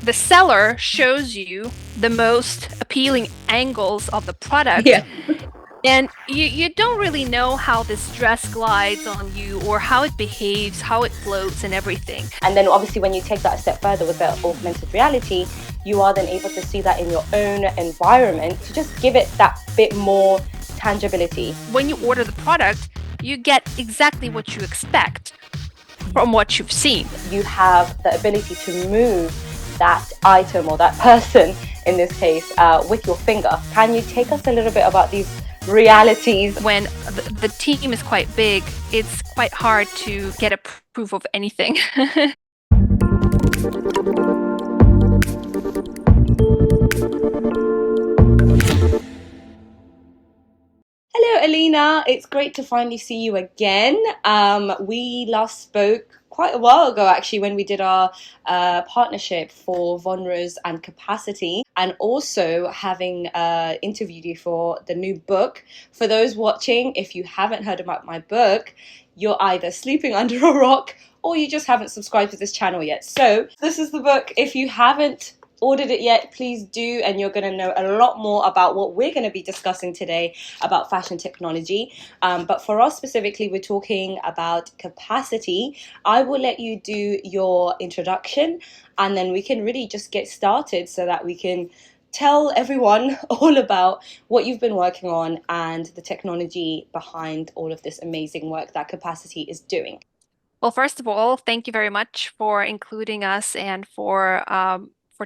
the seller shows you the most appealing angles of the product, Yeah. and you don't really know how this dress glides on you or how it behaves, how it floats and everything. And then obviously when you take that a step further with the augmented reality, you are then able to see that in your own environment to just give it that bit more tangibility. When you order the product, you get exactly what you expect from what you've seen. You have the ability to move that item or that person, in this case, with your finger. Can you take us a little bit about these realities? When the team is quite big, it's quite hard to get a proof of anything. Hello, Elina. It's great to finally see you again. We last spoke quite a while ago, actually, when we did our partnership for Vonrose and Cappasity, and also having interviewed you for the new book. For those watching, if you haven't heard about my book, you're either sleeping under a rock or you just haven't subscribed to this channel yet. So this is the book. If you haven't ordered it yet, please do, and you're going to know a lot more about what we're going to be discussing today about fashion technology. But for us specifically, we're talking about Cappasity. I will let you do your introduction, and then we can really just get started so that we can tell everyone all about what you've been working on and the technology behind all of this amazing work that Cappasity is doing. Well, first of all, thank you very much for including us and for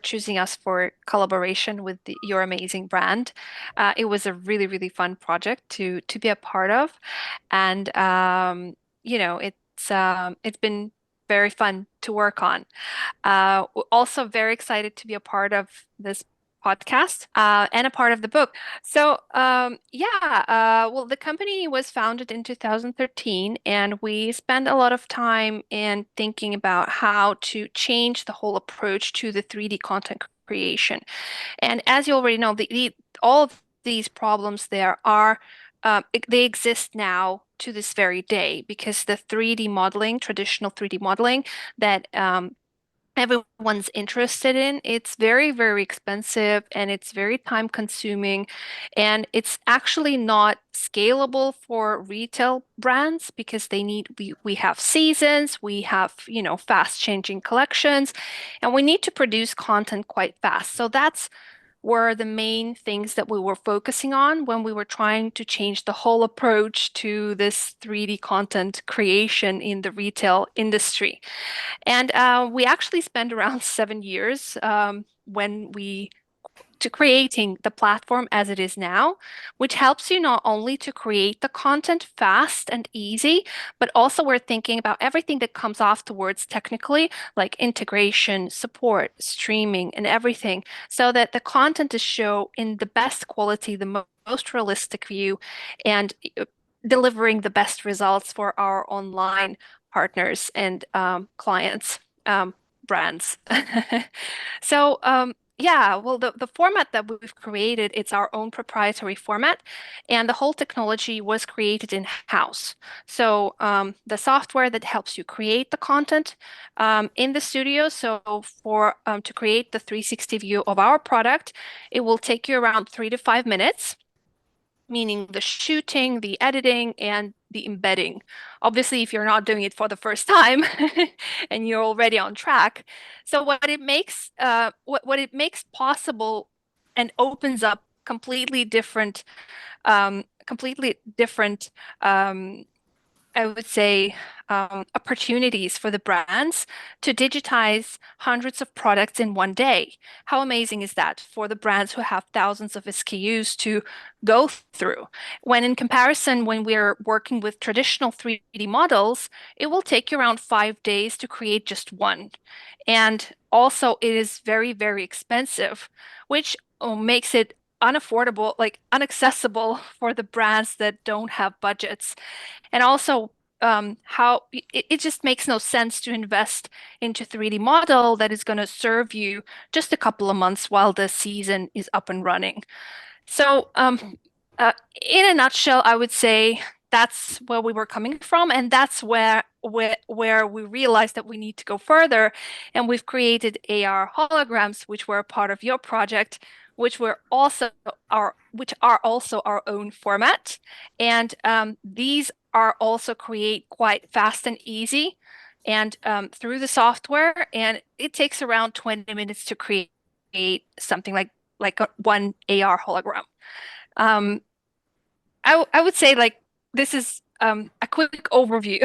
choosing us for collaboration with your amazing brand. It was a really, really fun project to be a part of, and it's been very fun to work on. Also very excited to be a part of this podcast and a part of the book. So well, the company was founded in 2013, and we spent a lot of time in thinking about how to change the whole approach to the 3D content creation. And as you already know, all of these problems they exist now to this very day because the 3D modeling, traditional 3D modeling that everyone's interested in, it's very, very expensive and it's very time consuming, and it's actually not scalable for retail brands because we have seasons, we have, fast changing collections, and we need to produce content quite fast. So that's were the main things that we were focusing on when we were trying to change the whole approach to this 3D content creation in the retail industry. And we actually spent around 7 years when we to creating the platform as it is now, which helps you not only to create the content fast and easy, but also we're thinking about everything that comes afterwards technically, like integration, support, streaming, and everything, so that the content is shown in the best quality, the most realistic view, and delivering the best results for our online partners and clients, brands. So yeah, well, the format that we've created, it's our own proprietary format, and the whole technology was created in-house. So the software that helps you create the content in the studio. So for to create the 360 view of our product, it will take you around 3 to 5 minutes, meaning the shooting, the editing, and the embedding. Obviously, if you're not doing it for the first time and you're already on track. So what it makes possible and opens up completely different I would say, opportunities for the brands to digitize hundreds of products in one day. How amazing is that for the brands who have thousands of SKUs to go through? When in comparison, when we're working with traditional 3D models, it will take you around 5 days to create just one. And also, it is very, very expensive, which makes it unaffordable, like unaccessible for the brands that don't have budgets. And also, how it just makes no sense to invest into 3D model that is going to serve you just a couple of months while the season is up and running. So, in a nutshell, I would say that's where we were coming from, and that's where we realized that we need to go further, and we've created AR holograms, which were a part of your project, which are also our own format, and these are also create quite fast and easy, and through the software, and it takes around 20 minutes to create something like one AR hologram. Um, I would say like this is a quick overview.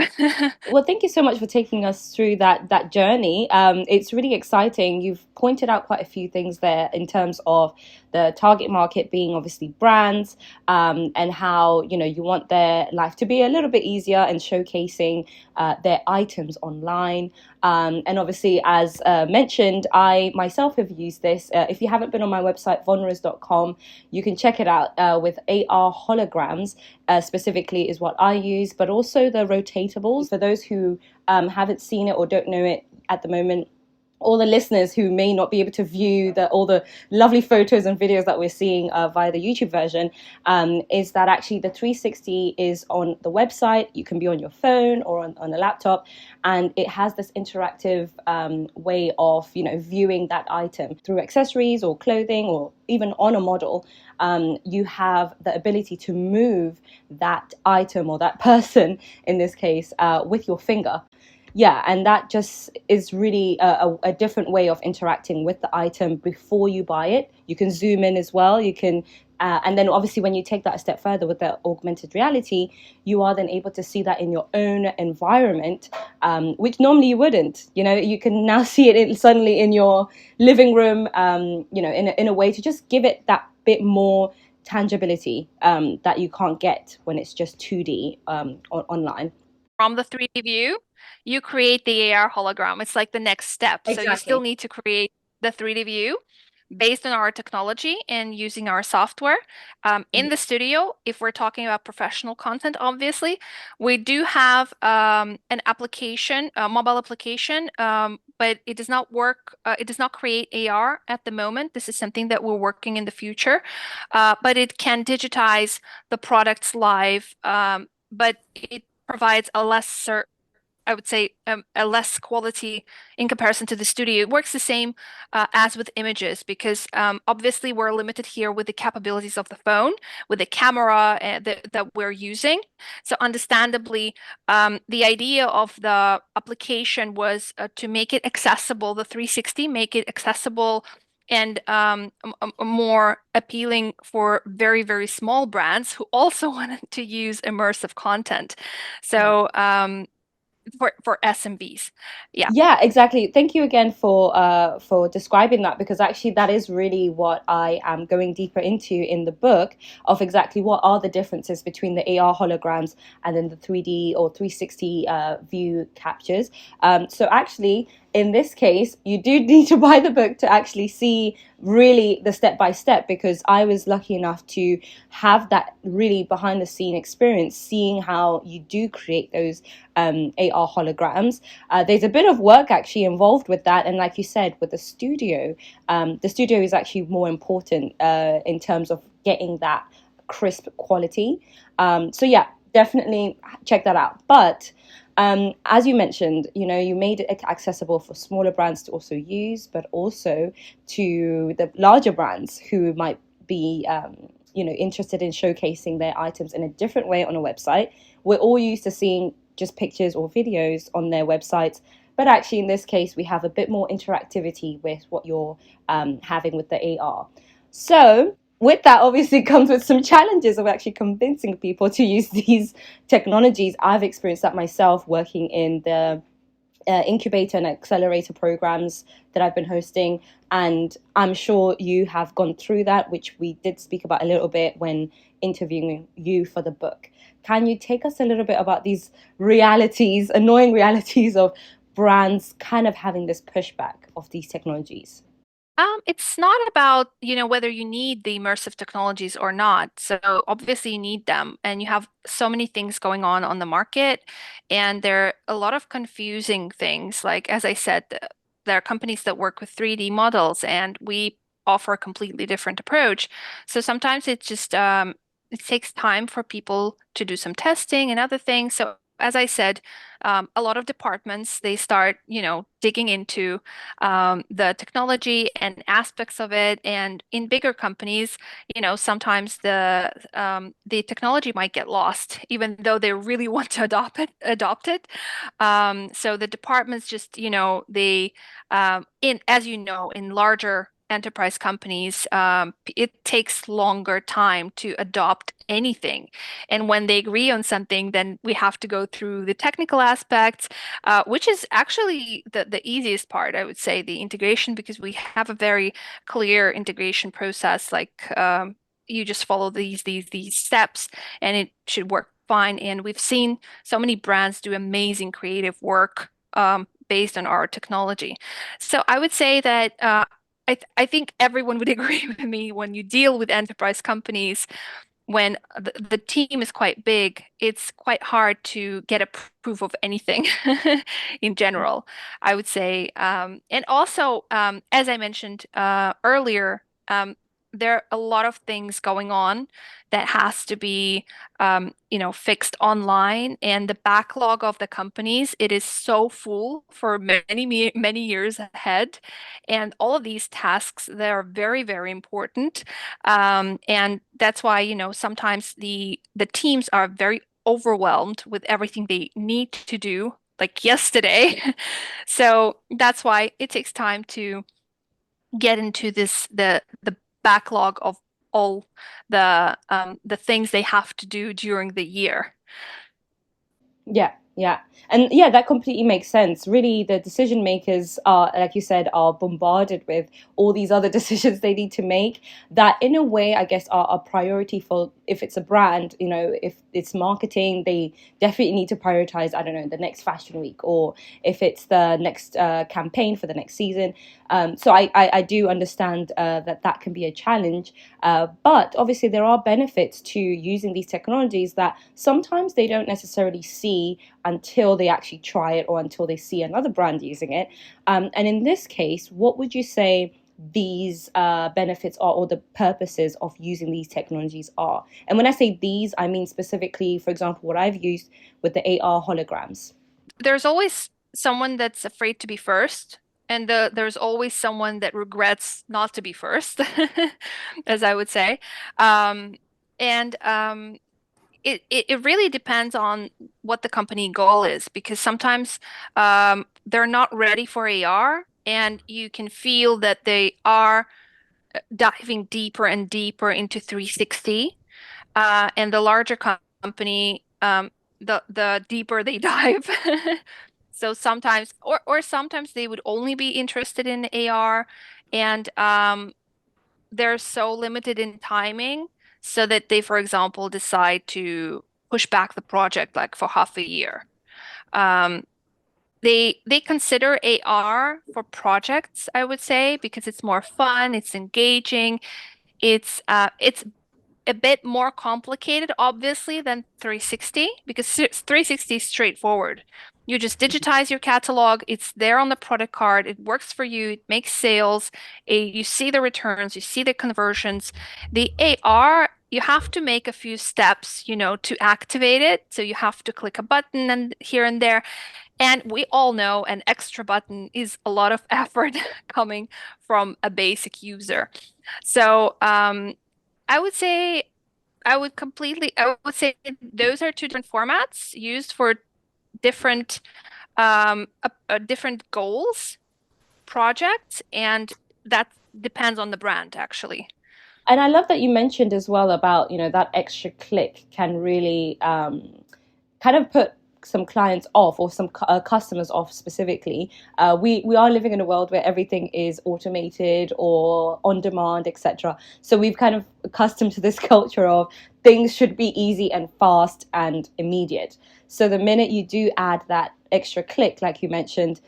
Well, thank you so much for taking us through that journey. It's really exciting. You've pointed out quite a few things there in terms of the target market being obviously brands, and how you want their life to be a little bit easier and showcasing their items online. And obviously, as mentioned, I myself have used this. If you haven't been on my website, vonras.com, you can check it out with AR holograms. Specifically is what I use, but also the rotables. For those who haven't seen it or don't know it at the moment, all the listeners who may not be able to view all the lovely photos and videos that we're seeing via the YouTube version, is that actually the 360 is on the website. You can be on your phone or on a laptop, and it has this interactive way of viewing that item through accessories or clothing or even on a model. You have the ability to move that item or that person in this case with your finger. Yeah, and that just is really a different way of interacting with the item before you buy it. You can zoom in as well. You can, and then obviously when you take that a step further with the augmented reality, you are then able to see that in your own environment, which normally you wouldn't. You can now see it suddenly in your living room, in a way to just give it that bit more tangibility that you can't get when it's just 2D online. From the 3D view, you create the AR hologram. It's like the next step. So you still Exactly. need to create the 3D view based on our technology and using our software. In the studio, if we're talking about professional content, obviously, we do have an application, a mobile application, but it does not work, it does not create AR at the moment. This is something that we're working in the future, but it can digitize the products live, but it provides a lesser, I would say, a less quality in comparison to the studio. It works the same as with images because obviously we're limited here with the capabilities of the phone, with the camera that we're using. So understandably, the idea of the application was to make it accessible, the 360, make it accessible and more appealing for very, very small brands who also wanted to use immersive content. So for SMBs. Yeah. Yeah, exactly. Thank you again for describing that, because actually that is really what I am going deeper into in the book, of exactly what are the differences between the AR holograms and then the 3D or 360 view captures. So actually, in this case, you do need to buy the book to actually see really the step by step, because I was lucky enough to have that really behind the scene experience, seeing how you do create those AR holograms. There's a bit of work actually involved with that, and like you said, with the studio is actually more important in terms of getting that crisp quality. So yeah, definitely check that out. But as you mentioned, you made it accessible for smaller brands to also use, but also to the larger brands who might be, interested in showcasing their items in a different way on a website. We're all used to seeing just pictures or videos on their websites, but actually in this case, we have a bit more interactivity with what you're having with the AR. So with that obviously comes with some challenges of actually convincing people to use these technologies. I've experienced that myself working in the incubator and accelerator programs that I've been hosting, and I'm sure you have gone through that, which we did speak about a little bit when interviewing you for the book. Can you take us a little bit about these realities, annoying realities of brands kind of having this pushback of these technologies? It's not about, whether you need the immersive technologies or not. So obviously you need them, and you have so many things going on the market, and there are a lot of confusing things. Like, as I said, there are companies that work with 3D models, and we offer a completely different approach. So sometimes it's just it takes time for people to do some testing and other things. So as I said, a lot of departments they start, digging into the technology and aspects of it. And in bigger companies, sometimes the technology might get lost, even though they really want to adopt it. So the departments just, they in as you know, in larger enterprise companies, it takes longer time to adopt anything. And when they agree on something, then we have to go through the technical aspects, which is actually the easiest part, I would say, the integration, because we have a very clear integration process. Like you just follow these steps, and it should work fine. And we've seen so many brands do amazing creative work based on our technology. So I would say that I think everyone would agree with me when you deal with enterprise companies, when the team is quite big, it's quite hard to get a proof of anything in general, I would say. And also, as I mentioned earlier, there are a lot of things going on that has to be, fixed online, and the backlog of the companies, it is so full for many years ahead. And all of these tasks, they are very, very important. And that's why, sometimes the teams are very overwhelmed with everything they need to do, like yesterday. So that's why it takes time to get into the backlog of all the things they have to do during the year. Yeah, yeah. And yeah, that completely makes sense. Really, the decision makers are, like you said, are bombarded with all these other decisions they need to make that, in a way, I guess, are a priority for, if it's a brand, if it's marketing, they definitely need to prioritize, I don't know, the next fashion week, or if it's the next campaign for the next season. So I do understand that can be a challenge. But obviously, there are benefits to using these technologies that sometimes they don't necessarily see until they actually try it, or until they see another brand using it. And in this case, what would you say these benefits are, or the purposes of using these technologies are? And when I say these, I mean specifically, for example, what I've used with the AR holograms. There's always someone that's afraid to be first, and there's always someone that regrets not to be first, as I would say. Um, and it really depends on what the company goal is, because sometimes they're not ready for AR, and you can feel that they are diving deeper and deeper into 360. And the larger company, the deeper they dive. So sometimes, or sometimes they would only be interested in AR, and they're so limited in timing, so that they, for example, decide to push back the project like for half a year. Um, they consider AR for projects, I would say, because it's more fun, it's engaging, it's a bit more complicated, obviously, than 360, because 360 is straightforward. You just digitize your catalog, it's there on the product card, it works for you, it makes sales, you see the returns, you see the conversions. The AR, you have to make a few steps, to activate it. So you have to click a button and here and there. And we all know an extra button is a lot of effort coming from a basic user. So I would say I would say those are two different formats used for different goals, projects, and that depends on the brand, actually. And I love that you mentioned as well about, that extra click can really kind of put some clients off, or some customers off specifically. We are living in a world where everything is automated or on demand, etc. So we've kind of accustomed to this culture of things should be easy and fast and immediate. So the minute you do add that extra click, like you mentioned,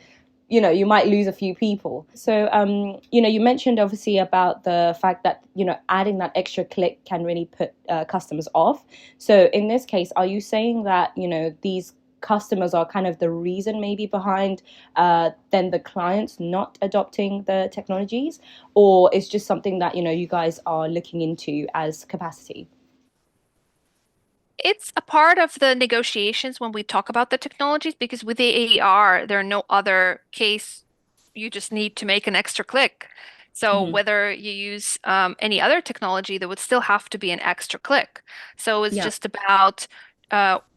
you might lose a few people. So you mentioned obviously about the fact that adding that extra click can really put customers off. So in this case, are you saying that these customers are kind of the reason maybe behind then the clients not adopting the technologies, or it's just something that you guys are looking into as Cappasity? It's a part of the negotiations when we talk about the technologies because with the AR, there are no other case. You just need to make an extra click. So Hmm. whether you use any other technology, there would still have to be an extra click. So it's Yeah, just about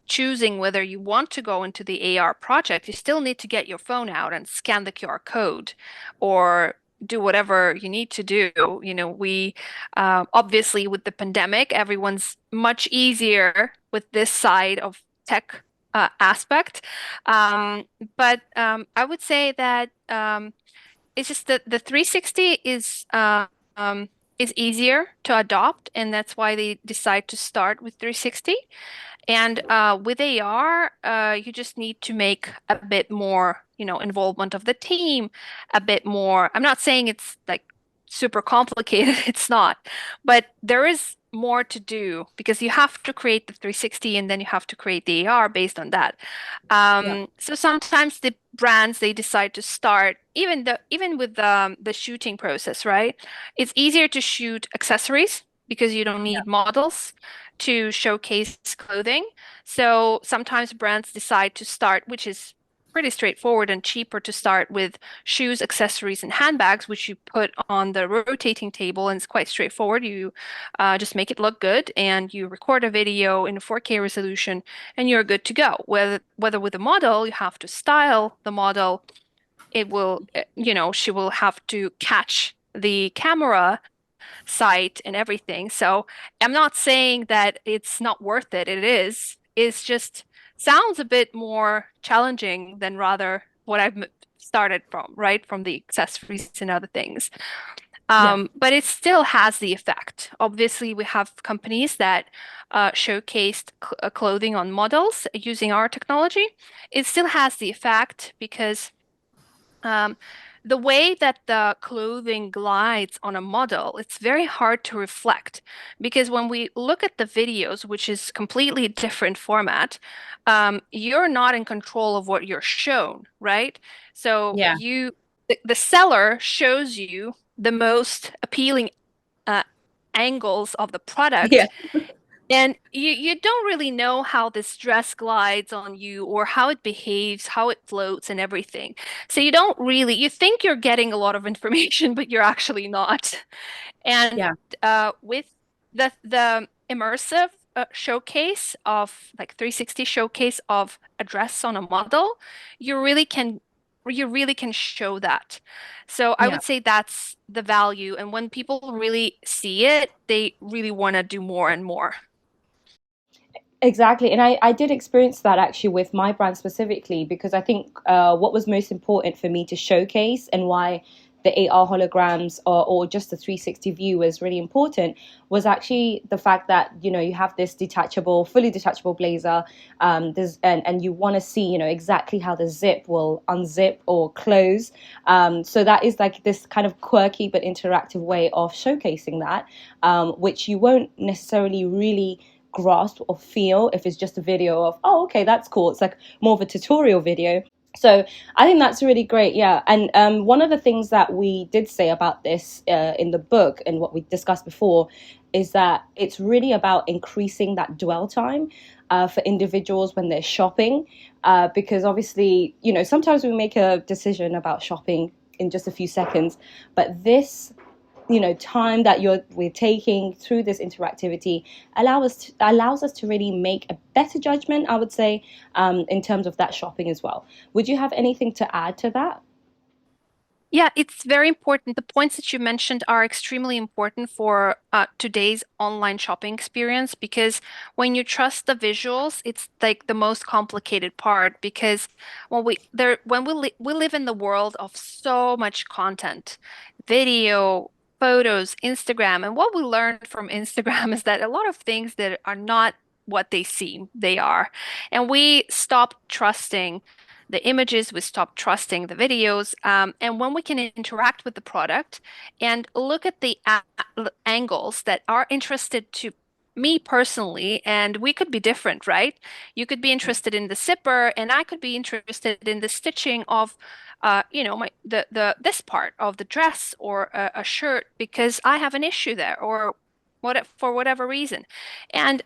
choosing whether you want to go into the AR project. You still need to get your phone out and scan the QR code or do whatever you need to do. You know, we obviously, with the pandemic, everyone's much easier with this side of tech aspect. Um, but I would say that it's just that the 360 um, is easier to adopt, and that's why they decide to start with 360. And with AR, you just need to make a bit more, involvement of the team, a bit more. I'm not saying it's like super complicated, it's not, but there is more to do because you have to create the 360 and then you have to create the AR based on that. yeah, So sometimes the brands they decide to start even with the shooting process, right? It's easier to shoot accessories because you don't yeah, need models to showcase clothing. So sometimes brands decide to start, which is pretty straightforward and cheaper to start with shoes, accessories, and handbags, which you put on the rotating table, and it's quite straightforward. You just make it look good, and you record a video in a 4K resolution, and you're good to go. Whether with a model, you have to style the model. It will, she will have to catch the camera site and everything. So I'm not saying that it's not worth it. It is. It's just sounds a bit more challenging than rather what started from, right? From the accessories and other things. yeah. But it still has the effect. Obviously, we have companies that showcased clothing on models using our technology. It still has the effect because um, the way that the clothing glides on a model, it's very hard to reflect because when we look at the videos, which is completely different format, you're not in control of what you're shown, right? So Yeah. the seller shows you the most appealing uh, angles of the Yeah. product, and you don't really know how this dress glides on you or how it behaves, how it floats and everything. So you think you're getting a lot of information, but you're actually not. And Yeah. with the immersive showcase of like 360 showcase of a dress on a model, you really can you really can show that. So I Yeah. would say that's the value. And when people really see it, they really want to do more and more. Exactly. And I did experience that actually with my brand specifically, because I think what was most important for me to showcase and why the AR holograms or just the 360 view was really important was actually the fact that, you have this fully detachable blazer, and you want to see, exactly how the zip will unzip or close. So that is like this kind of quirky but interactive way of showcasing that, which you won't necessarily really grasp or feel if it's just a video of, oh, okay, that's cool. It's like more of a tutorial video. So I think that's really great. Yeah. And one of the things that we did say about this in the book and what we discussed before is that it's really about increasing that dwell time for individuals when they're shopping. Because obviously, sometimes we make a decision about shopping in just a few seconds, but this time that we're taking through this interactivity allows us to really make a better judgment, I would say, in terms of that shopping as well. Would you have anything to add to that? Yeah, it's very important. The points that you mentioned are extremely important for today's online shopping experience because when you trust the visuals, it's like the most complicated part because we live in the world of so much content, video, photos, Instagram, and what we learned from Instagram is that a lot of things that are not what they seem, they are. And we stopped trusting the images, we stop trusting the videos. And when we can interact with the product and look at the angles that are interested to me personally, and we could be different, right? You could be interested in the zipper, and I could be interested in the stitching of, my the this part of the dress or a shirt because I have an issue there or for whatever reason. And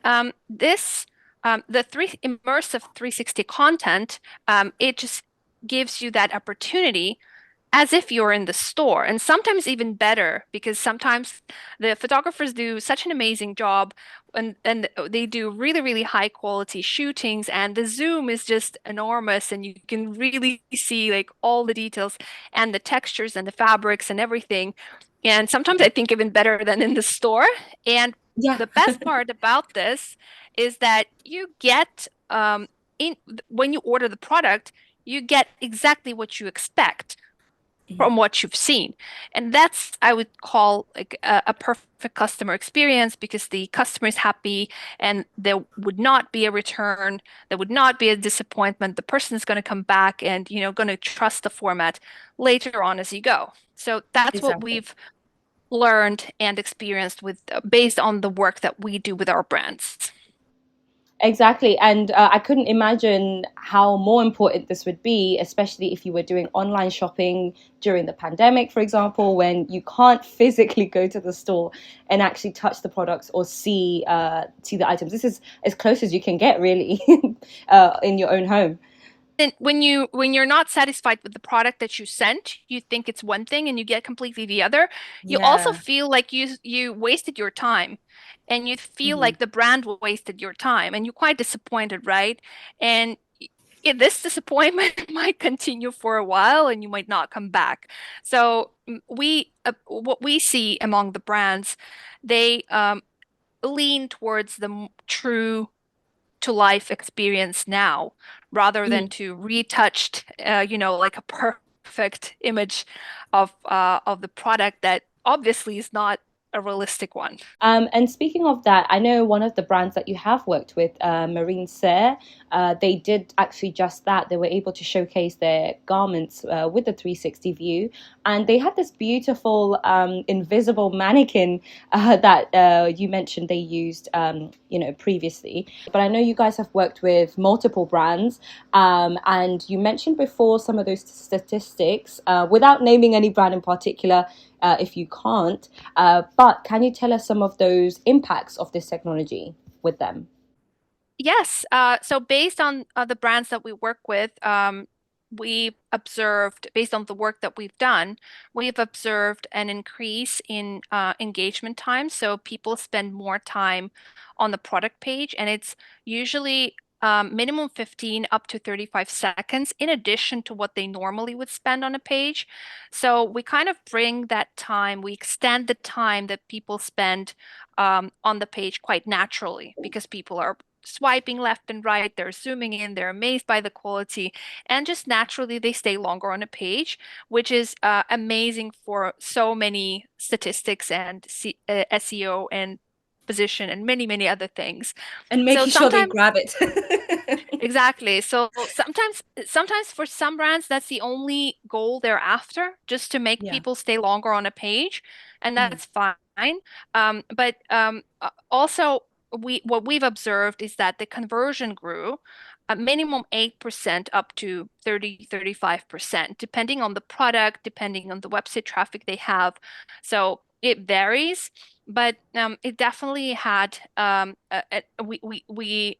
this The three immersive 360 content, it just gives you that opportunity as if you're in the store, and sometimes even better because sometimes the photographers do such an amazing job, and they do really, really high quality shootings, and the zoom is just enormous, and you can really see like all the details and the textures and the fabrics and everything. And sometimes I think even better than in the store. And Yeah. the best part about this is that you get in when you order the product, you get exactly what you expect from what you've seen. And that's, I would call like a perfect customer experience because the customer is happy and there would not be a return, there would not be a disappointment. The person is going to come back and, going to trust the format later on as you go. So that's what Exactly. we've learned and experienced with based on the work that we do with our brands. Exactly. And I couldn't imagine how more important this would be, especially if you were doing online shopping during the pandemic, for example, when you can't physically go to the store and actually touch the products or see the items. This is as close as you can get, really, in your own home. And when you're not satisfied with the product that you sent, you think it's one thing and you get completely the other. You also Yeah. feel like you wasted your time and you feel Mhm. like the brand wasted your time and you're quite disappointed, right? And this disappointment might continue for a while and you might not come back. So we what we see among the brands, they lean towards the true to life experience now rather than Mhm. to retouched, like a perfect image of the product that obviously is not a realistic one. And speaking of that, I know one of the brands that you have worked with, Marine Serre, they did actually just that. They were able to showcase their garments with the 360 view, and they had this beautiful invisible mannequin that you mentioned they used, previously. But I know you guys have worked with multiple brands, and you mentioned before some of those statistics, without naming any brand in particular, if you can't. But can you tell us some of those impacts of this technology with them? Yes. So based on the brands that we work with, we observed, based on the work that we've done, we've observed an increase in engagement time. So people spend more time on the product page, and it's usually minimum 15 up to 35 seconds in addition to what they normally would spend on a page. So we kind of bring that time, we extend the time that people spend on the page quite naturally because people are swiping left and right, they're zooming in, they're amazed by the quality, and just naturally they stay longer on a page, which is amazing for so many statistics and SEO and position and many, many other things. And So making sure they sometimes grab it. exactly. So sometimes for some brands, that's the only goal they're after, just to make Yeah. people stay longer on a page, and Mhm. that's fine. But also, what we've observed is that the conversion grew a minimum 8% up to 35%, depending on the product, depending on the website traffic they have. So it varies, but it definitely had we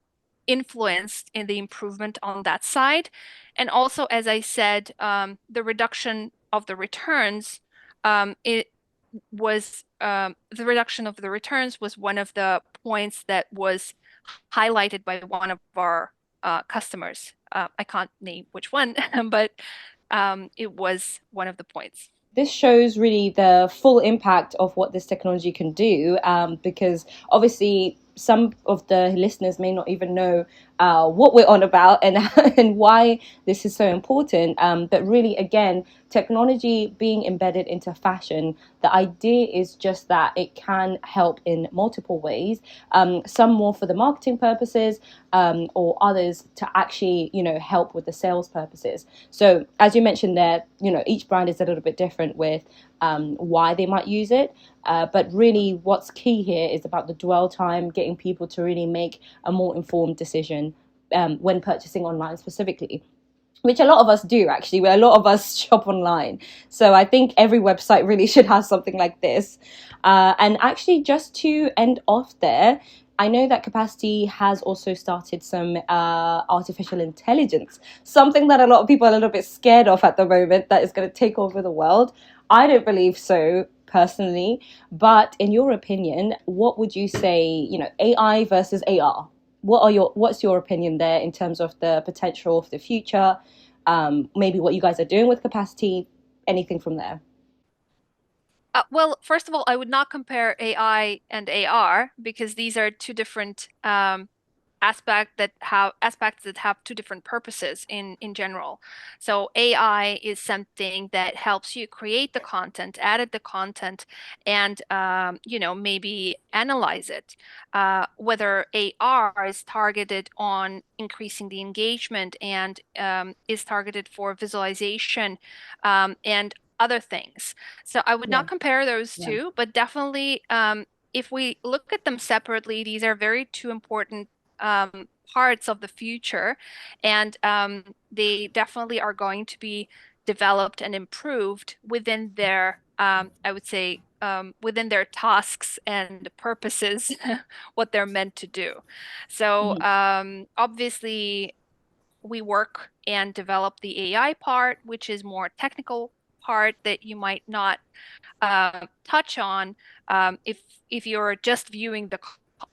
influenced in the improvement on that side. And also, as I said, the reduction of the returns, it was the reduction of the returns was one of the points that was highlighted by one of our customers. I can't name which one, but it was one of the points. This shows really the full impact of what this technology can do, because obviously some of the listeners may not even know what we're on about and and why this is so important. But really, again, technology being embedded into fashion, the idea is just that it can help in multiple ways. Some more for the marketing purposes, or others to actually, help with the sales purposes. So as you mentioned there, each brand is a little bit different with why they might use it. But really, what's key here is about the dwell time, getting people to really make a more informed decision when purchasing online specifically, which a lot of us do actually, where a lot of us shop online. So I think every website really should have something like this. And actually, just to end off there, I know that Capacity has also started some artificial intelligence, something that a lot of people are a little bit scared of at the moment, that is going to take over the world. I don't believe so personally, but in your opinion, what would you say, AI versus AR? What's your opinion there in terms of the potential of the future? Maybe what you guys are doing with Capacity, anything from there? Well, first of all, I would not compare AI and AR because these are two different aspects that have two different purposes in general. So AI is something that helps you create the content, edit the content, and maybe analyze it. Whether AR is targeted on increasing the engagement and is targeted for visualization and other things. So I would Yeah, not compare those yeah, two, but definitely if we look at them separately, these are very two important parts of the future, and they definitely are going to be developed and improved within their, I would say, within their tasks and purposes, what they're meant to do. So mhm, obviously, we work and develop the AI part, which is more technical part that you might not touch on if you're just viewing the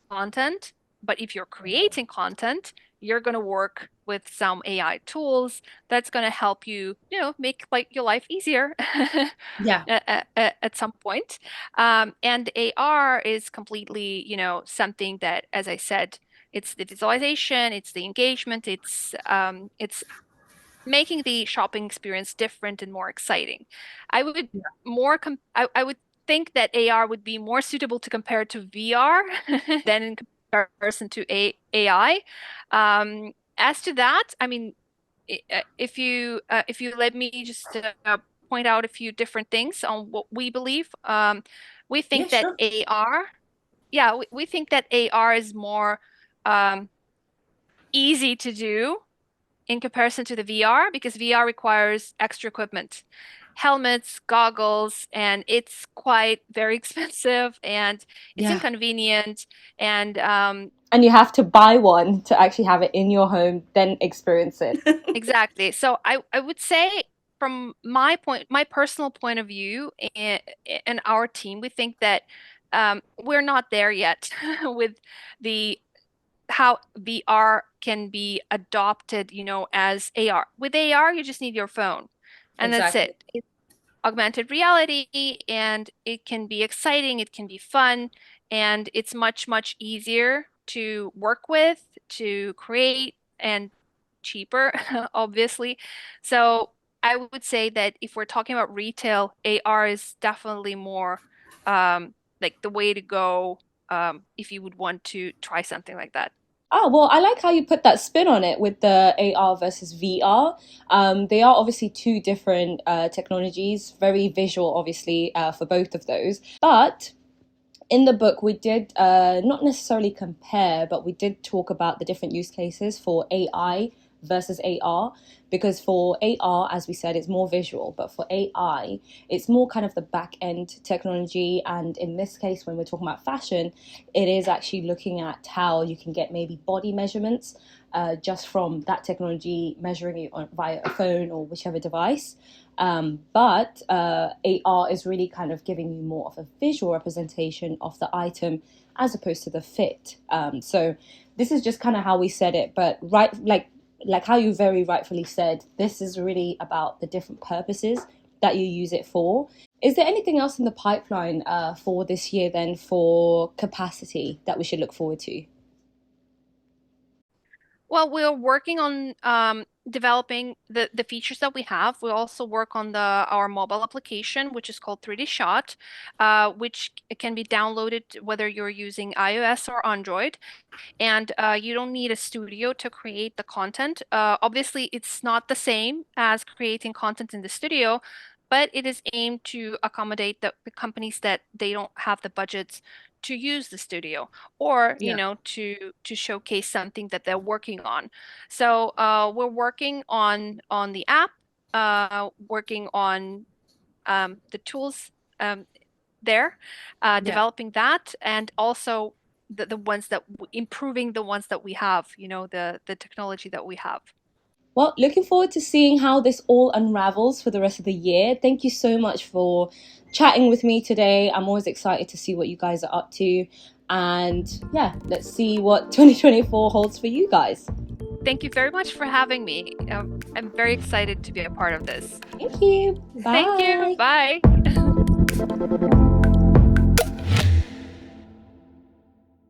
content. But if you're creating content, you're going to work with some AI tools that's going to help you, make like your life easier yeah, at some point. And AR is completely, something that, as I said, it's the visualization, it's the engagement, it's making the shopping experience different and more exciting. I would I would think that AR would be more suitable to compare to VR than in comparison to AI. As to that, I mean, if you let me just point out a few different things on what we believe, we yeah, think that sure. AR, yeah, we think that AR is more um, easy to do in comparison to the VR because VR requires extra equipment, helmets, goggles, and it's quite very expensive and it's Yeah. inconvenient. And And you have to buy one to actually have it in your home, then experience it. exactly. So I would say from my personal point of view, and our team, we think that we're not there yet with the how VR can be adopted, as AR. With AR, you just need your phone, and that's Exactly. it. It's augmented reality, and it can be exciting, it can be fun, and it's much, much easier to work with, to create, and cheaper, obviously. So I would say that if we're talking about retail, AR is definitely more like the way to go if you would want to try something like that. Oh, well, I like how you put that spin on it with the AR versus VR. They are obviously two different technologies, very visual, obviously, for both of those. But in the book, we did not necessarily compare, but we did talk about the different use cases for AI versus AR. Because for AR, as we said, it's more visual, but for AI, it's more kind of the back end technology. And in this case, when we're talking about fashion, it is actually looking at how you can get maybe body measurements just from that technology measuring it via a phone or whichever device. But AR is really kind of giving you more of a visual representation of the item as opposed to the fit. So this is just kind of how we said it, but right, like how you very rightfully said, this is really about the different purposes that you use it for. Is there anything else in the pipeline for this year then for Capacity that we should look forward to? Well, we're working on developing the features that we have. We also work on the our mobile application, which is called 3D Shot, which can be downloaded whether you're using iOS or Android. And you don't need a studio to create the content. Obviously, it's not the same as creating content in the studio, but it is aimed to accommodate the companies that they don't have the budgets to use the studio or Yeah. to showcase something that they're working on. So we're working on the app, working on the tools there, Yeah. developing that, and also the ones that improving the ones that we have, the technology that we have. Well, looking forward to seeing how this all unravels for the rest of the year. Thank you so much for chatting with me today. I'm always excited to see what you guys are up to. And yeah, let's see what 2024 holds for you guys. Thank you very much for having me. I'm very excited to be a part of this. Thank you. Thank you. Bye. Bye.